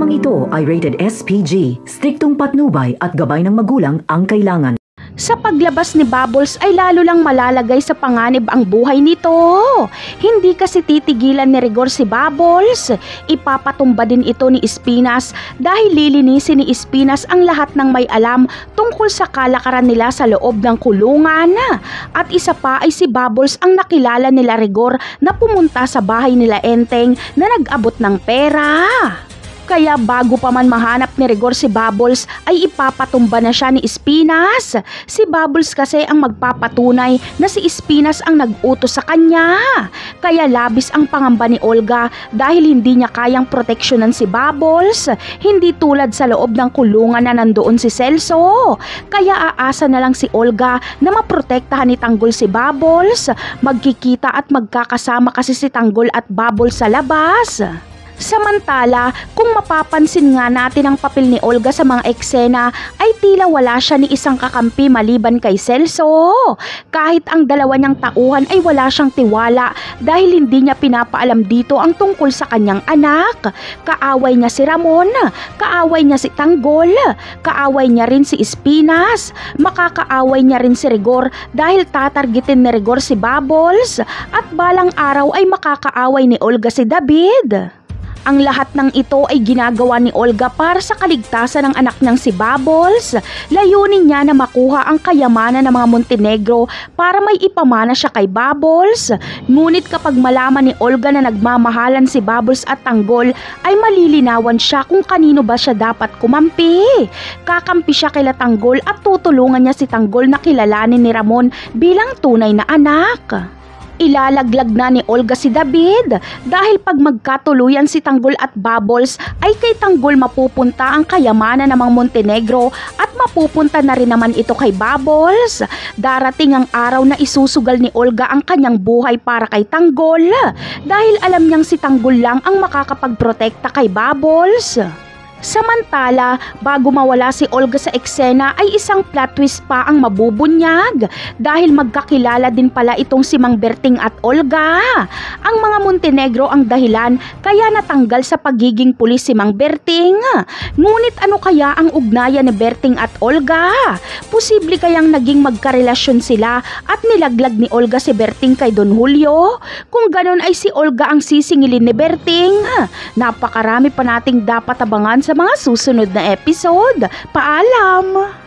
Programang ito ay rated SPG, striktong patnubay at gabay ng magulang ang kailangan. Sa paglabas ni Bubbles ay lalo lang malalagay sa panganib ang buhay nito. Hindi kasi titigilan ni Rigor si Bubbles. Ipapatumba din ito ni Espinas dahil lilinisin ni Espinas ang lahat ng may alam tungkol sa kalakaran nila sa loob ng kulungan. At isa pa ay si Bubbles ang nakilala nila Rigor na pumunta sa bahay nila Enteng na nag-abot ng pera. Kaya bago pa man mahanap ni Rigor si Bubbles ay ipapatumba na siya ni Espinas. Si Bubbles kasi ang magpapatunay na si Espinas ang nag-utos sa kanya. Kaya labis ang pangamba ni Olga dahil hindi niya kayang proteksyonan si Bubbles. Hindi tulad sa loob ng kulungan na nandoon si Celso. Kaya aasa na lang si Olga na maprotektahan ni Tanggol si Bubbles. Magkikita at magkakasama kasi si Tanggol at Bubbles sa labas. Samantala, kung mapapansin nga natin ang papel ni Olga sa mga eksena ay tila wala siya ni isang kakampi maliban kay Celso. Kahit ang dalawa niyang tauhan ay wala siyang tiwala dahil hindi niya pinapaalam dito ang tungkol sa kanyang anak. Kaaway niya si Ramon, kaaway niya si Tanggol, kaaway niya rin si Espinas, makakaaway niya rin si Rigor dahil tatargetin ni Rigor si Bubbles at balang araw ay makakaaway ni Olga si David. Ang lahat ng ito ay ginagawa ni Olga para sa kaligtasan ng anak niyang si Bubbles. Layunin niya na makuha ang kayamanan ng mga Montenegro para may ipamana siya kay Bubbles. Ngunit kapag malaman ni Olga na nagmamahalan si Bubbles at Tanggol, ay malilinawan siya kung kanino ba siya dapat kumampi. Kakampi siya kila Tanggol at tutulungan niya si Tanggol na kilalanin ni Ramon bilang tunay na anak. Ilalaglag na ni Olga si David dahil pag magkatuluyan si Tanggol at Bubbles ay kay Tanggol mapupunta ang kayamanan ng mga Montenegro at mapupunta na rin naman ito kay Bubbles. Darating ang araw na isusugal ni Olga ang kanyang buhay para kay Tanggol dahil alam niyang si Tanggol lang ang makakapagprotekta kay Bubbles. Samantala, bago mawala si Olga sa eksena ay isang plot twist pa ang mabubunyag dahil magkakilala din pala itong si Mang Berting at Olga. Ang mga Montenegro ang dahilan kaya natanggal sa pagiging pulis si Mang Berting. Ngunit ano kaya ang ugnayan ni Berting at Olga? Posible kayang naging magkarelasyon sila at nilaglag ni Olga si Berting kay Don Julio? Kung ganon ay si Olga ang sisingilin ni Berting. Napakarami pa nating dapat abangan sa mga susunod na episode. Paalam!